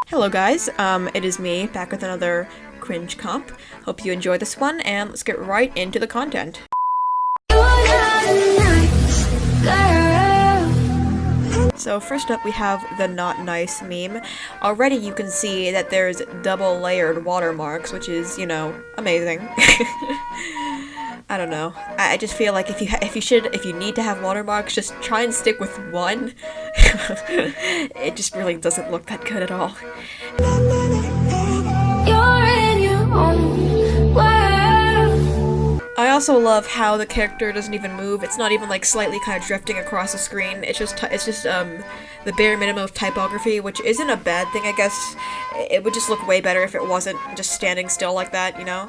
Hello guys, it is me, back with another cringe comp. Hope you enjoy this one, and let's get right into the content. So first up we have the not nice meme. Already you can see that there's double layered watermarks, which is, you know, amazing. I don't know. I just feel like if you need to have watermarks, just try and stick with one. It just really doesn't look that good at all. I also love how the character doesn't even move. It's not even like slightly kind of drifting across the screen. It's just the bare minimum of typography, which isn't a bad thing, I guess. It would just look way better if it wasn't just standing still like that, you know?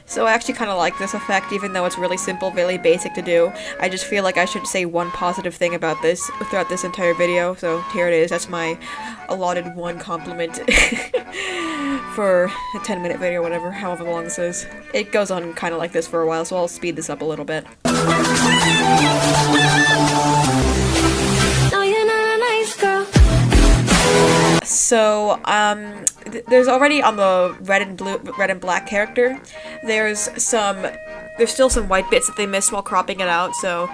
So I actually kind of like this effect, even though it's really simple, really basic to do. I just feel like I should say one positive thing about this throughout this entire video, so here it is. That's my allotted one compliment for a 10-minute video, whatever, however long this is. It goes on kind of like this for a while, so I'll speed this up a little bit. So, there's already on the red and black character, there's still some white bits that they missed while cropping it out, so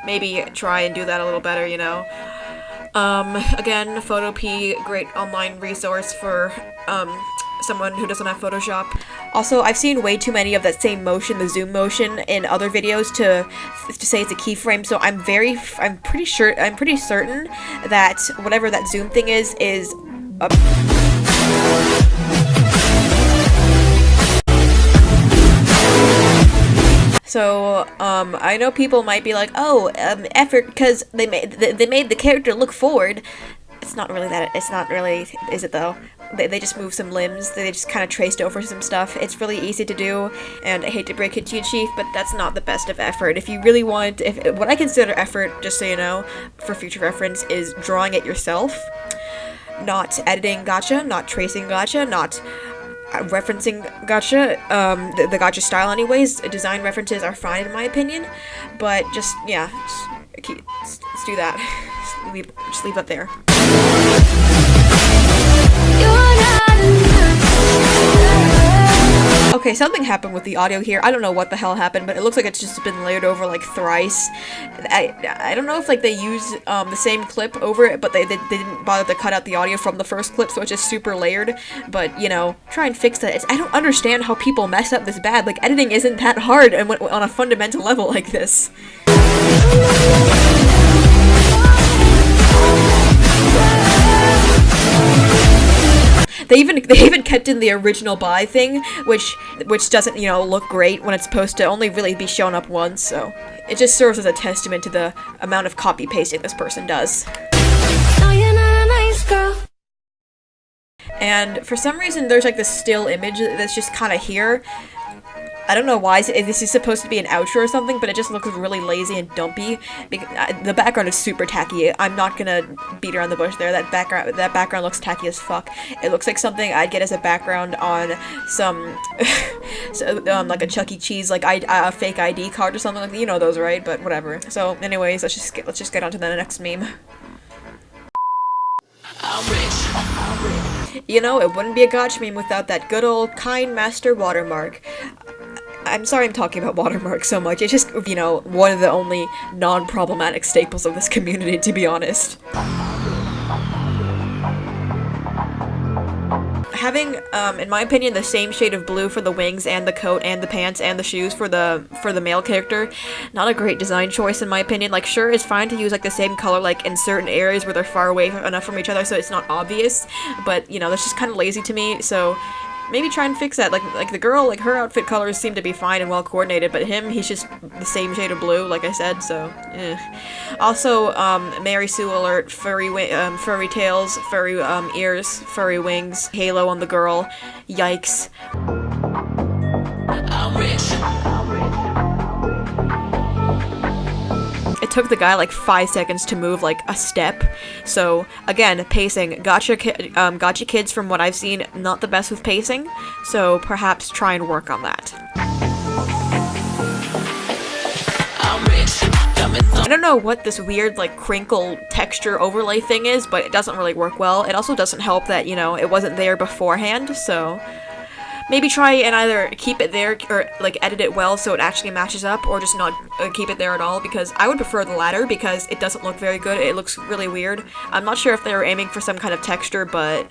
maybe try and do that a little better, you know. Again, Photopea, great online resource for, someone who doesn't have Photoshop. Also, I've seen way too many of that same motion, the zoom motion, in other videos to say it's a keyframe, so I'm pretty certain that whatever that zoom thing is a So, I know people might be like, oh, effort, because they made the character look forward. It's not really, is it though? They just moved some limbs, they just kind of traced over some stuff. It's really easy to do, and I hate to break it to you, Chief, but that's not the best of effort. If you really want, what I consider effort, just so you know, for future reference, is drawing it yourself. Not editing gacha, not tracing gacha, not referencing gacha, the gacha style anyways. Design references are fine in my opinion, but just, yeah, let's do that. Just leave it there. Okay, something happened with the audio here. I don't know what the hell happened, but it looks like it's just been layered over like thrice. I don't know if like they use the same clip over it, but they didn't bother to cut out the audio from the first clip, so it's just super layered. But, you know, try and fix that. I don't understand how people mess up this bad. Like, editing isn't that hard and on a fundamental level like this. They even kept in the original buy thing, which doesn't, you know, look great when it's supposed to only really be shown up once, so it just serves as a testament to the amount of copy pasting this person does. And for some reason there's like this still image that's just kind of here. I don't know why this is supposed to be an outro or something, but it just looks really lazy and dumpy. The background is super tacky. I'm not gonna beat around the bush there. That background looks tacky as fuck. It looks like something I'd get as a background on some, like a Chuck E. Cheese, like a fake ID card or something like that. You know those, right? But whatever. So, anyways, let's just get on to the next meme. You know, it wouldn't be a gacha meme without that good old kind master watermark. I'm sorry I'm talking about watermarks so much. It's just, you know, one of the only non-problematic staples of this community, to be honest. Having, in my opinion, the same shade of blue for the wings and the coat and the pants and the shoes for the male character, not a great design choice in my opinion. Like, sure, it's fine to use like the same color like in certain areas where they're far away enough from each other so it's not obvious, but, you know, that's just kind of lazy to me, so maybe try and fix that. Like the girl, like her outfit colors seem to be fine and well coordinated, but him, he's just the same shade of blue, like I said, so eh. Also, Mary Sue alert, furry tails, furry ears, furry wings, halo on the girl, yikes. I'm rich. It took the guy like 5 seconds to move like a step. So again, pacing. Gacha kids, from what I've seen, not the best with pacing. So perhaps try and work on that. I'm rich. I don't know what this weird like crinkle texture overlay thing is, but it doesn't really work well. It also doesn't help that, you know, it wasn't there beforehand, so maybe try and either keep it there or like edit it well so it actually matches up, or just not keep it there at all, because I would prefer the latter because it doesn't look very good. It looks really weird. I'm not sure if they were aiming for some kind of texture, but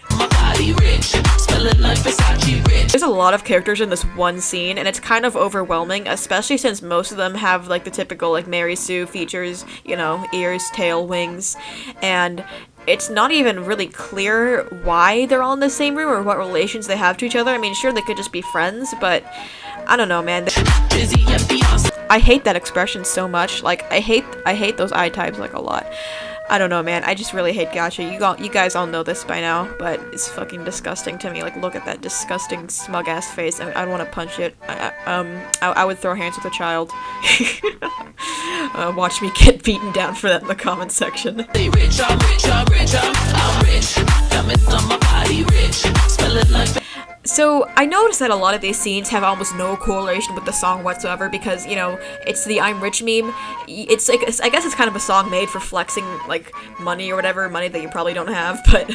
there's a lot of characters in this one scene and it's kind of overwhelming, especially since most of them have like the typical like Mary Sue features, you know, ears, tail, wings, and it's not even really clear why they're all in the same room or what relations they have to each other. I mean, sure, they could just be friends, but I don't know, man. I hate that expression so much. Like, I hate those eye types, like, a lot. I don't know, man. I just really hate gacha. You guys all know this by now, but it's fucking disgusting to me. Like, look at that disgusting smug-ass face. I don't want to punch it. I would throw hands with a child. Watch me get beaten down for that in the comment section. So, I noticed that a lot of these scenes have almost no correlation with the song whatsoever because, you know, it's the I'm rich meme. It's like, I guess it's kind of a song made for flexing, like, money or whatever, money that you probably don't have, but,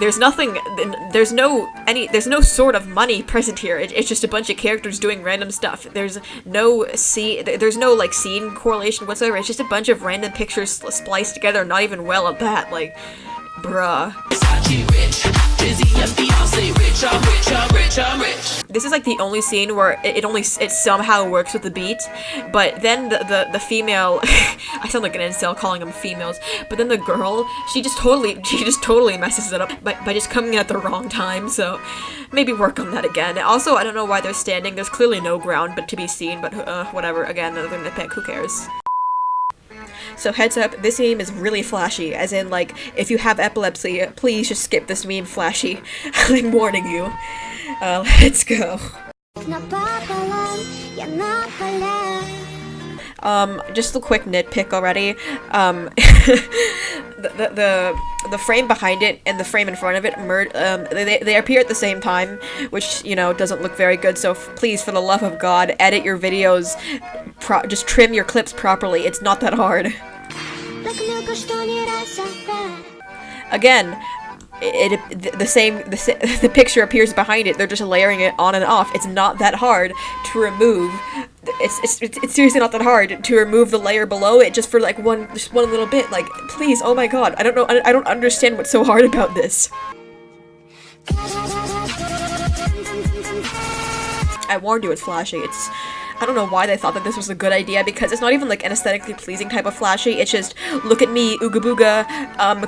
there's no sort of money present here. It's just a bunch of characters doing random stuff. There's no, like, scene correlation whatsoever. It's just a bunch of random pictures spliced together, not even well at that, like, bruh. This is like the only scene where it somehow works with the beat, but then the female I sound like an incel calling them females, but then the girl, she just totally messes it up by just coming in at the wrong time, so maybe work on that again. Also, I don't know why they're standing. There's clearly no ground but to be seen, but whatever. Again, another nitpick, who cares? So heads up, this meme is really flashy, as in, like, if you have epilepsy, please just skip this meme flashy. I'm warning you. Let's go. Just a quick nitpick already. The frame behind it and the frame in front of it, they appear at the same time, which, you know, doesn't look very good, so please, for the love of God, edit your videos, just trim your clips properly. It's not that hard. Again, the picture appears behind it. They're just layering it on and off. It's not that hard to remove. It's seriously not that hard to remove the layer below it just for like just one little bit. Like, please, oh my god, I don't know. I don't understand what's so hard about this. I warned you, it's flashy. I don't know why they thought that this was a good idea, because it's not even like an aesthetically pleasing type of flashy. It's just, look at me, ooga booga,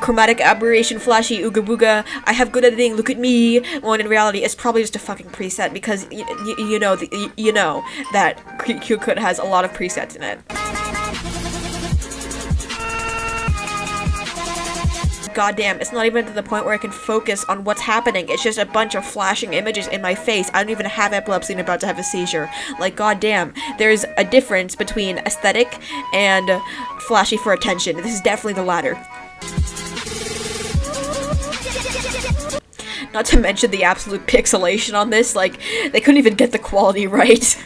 chromatic aberration flashy, ooga booga, I have good editing, look at me, when in reality it's probably just a fucking preset, because you know that Qcut has a lot of presets in it. Goddamn, it's not even to the point where I can focus on what's happening. It's just a bunch of flashing images in my face. I don't even have epilepsy and I'm about to have a seizure. Like, goddamn, there's a difference between aesthetic and flashy for attention. This is definitely the latter. Not to mention the absolute pixelation on this. Like, they couldn't even get the quality right.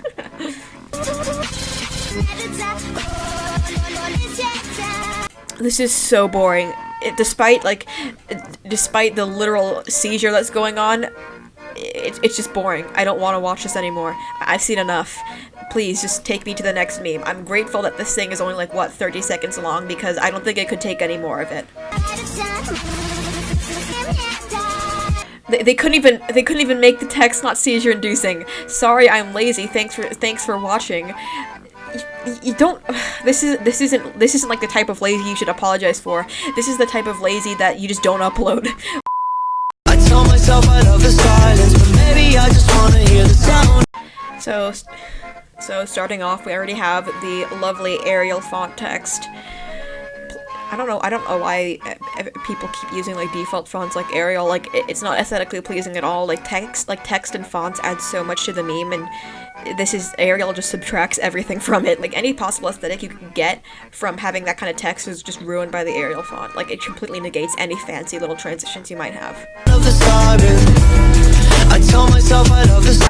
This is so boring. Despite the literal seizure that's going on, it's just boring. I don't want to watch this anymore. I've seen enough. Please, just take me to the next meme. I'm grateful that this thing is only like, what, 30 seconds long, because I don't think I could take any more of it. They couldn't even make the text not seizure inducing. Sorry, I'm lazy. Thanks for watching. You don't. This isn't like the type of lazy you should apologize for. This is the type of lazy that you just don't upload. I tell myself I love the silence, but maybe I just wanna hear the sound. So starting off, we already have the lovely Arial font text. I don't know why people keep using like default fonts like Arial. Like, it's not aesthetically pleasing at all. Like, text and fonts add so much to the meme, and Arial just subtracts everything from it. Like, any possible aesthetic you can get from having that kind of text is just ruined by the Arial font. Like, it completely negates any fancy little transitions you might have. I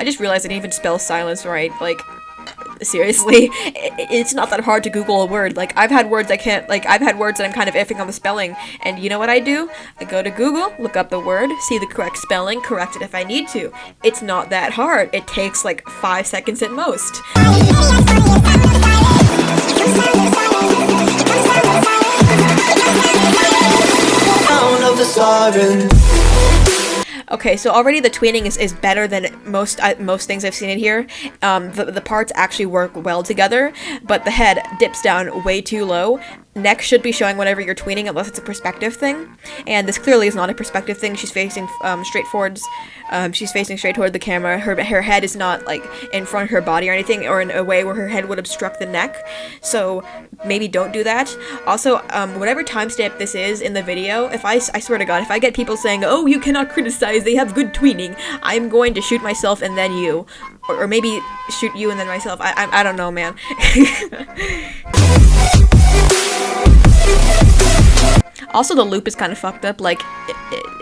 just realized I didn't even spell silence right. Like, seriously, it's not that hard to Google a word. Like, I've had words that I'm kind of iffing on the spelling, and you know what I do? I go to Google, look up the word, see the correct spelling, correct it if I need to. It's not that hard. It takes like 5 seconds at most. Okay, so already the tweening is better than most things I've seen in here. The parts actually work well together, but the head dips down way too low. Neck should be showing whatever you're tweening, unless it's a perspective thing. And this clearly is not a perspective thing. She's facing straight forwards. She's facing straight toward the camera. Her head is not like in front of her body or anything, or in a way where her head would obstruct the neck. So maybe don't do that. Also, whatever timestamp this is in the video, if I swear to God, if I get people saying, "Oh, you cannot criticize, they have good tweening," I'm going to shoot myself and then you, or maybe shoot you and then myself. I don't know, man. Also, the loop is kind of fucked up. Like,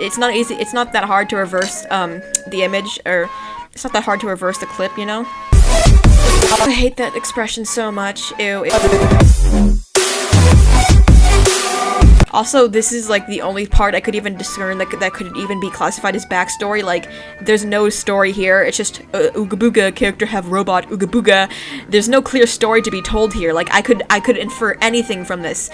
it's not easy. It's not that hard to reverse the image, or it's not that hard to reverse the clip, you know? I hate that expression so much. Ew. Also, this is like the only part I could even discern that could even be classified as backstory. Like, there's no story here. It's just Ooga Booga character have robot Ooga Booga. There's no clear story to be told here. Like, I could infer anything from this.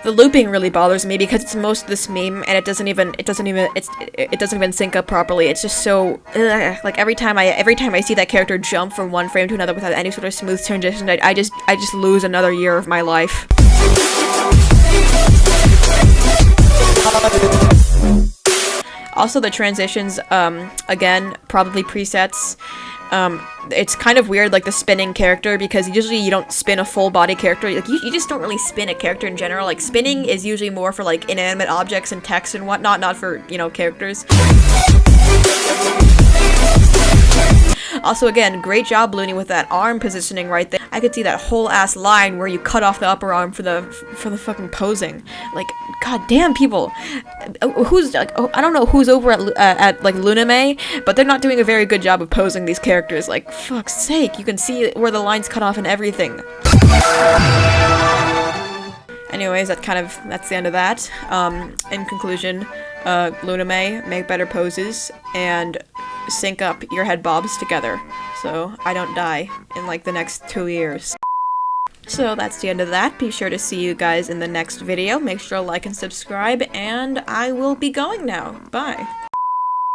The looping really bothers me because it's most of this meme, and it doesn't even sync up properly. It's just so like every time I see that character jump from one frame to another without any sort of smooth transition, I just lose another year of my life. Also, the transitions, again, probably presets. It's kind of weird, like the spinning character, because usually you don't spin a full body character. Like, you just don't really spin a character in general. Like, spinning is usually more for like inanimate objects and text and whatnot, not for, you know, characters. Also, again, great job, Looney, with that arm positioning right there. I could see that whole ass line where you cut off the upper arm for the fucking posing. Like, goddamn, people. Who's like, I don't know who's over at like hmmmmm, but they're not doing a very good job of posing these characters. Like, fuck's sake, you can see where the lines cut off and everything. Anyways, that's the end of that. In conclusion, hmmmmm, make better poses and sync up your head bobs together so I don't die in like the next 2 years. So that's the end of that. Be sure to see you guys in the next video. Make sure to like and subscribe, and I will be going now. Bye.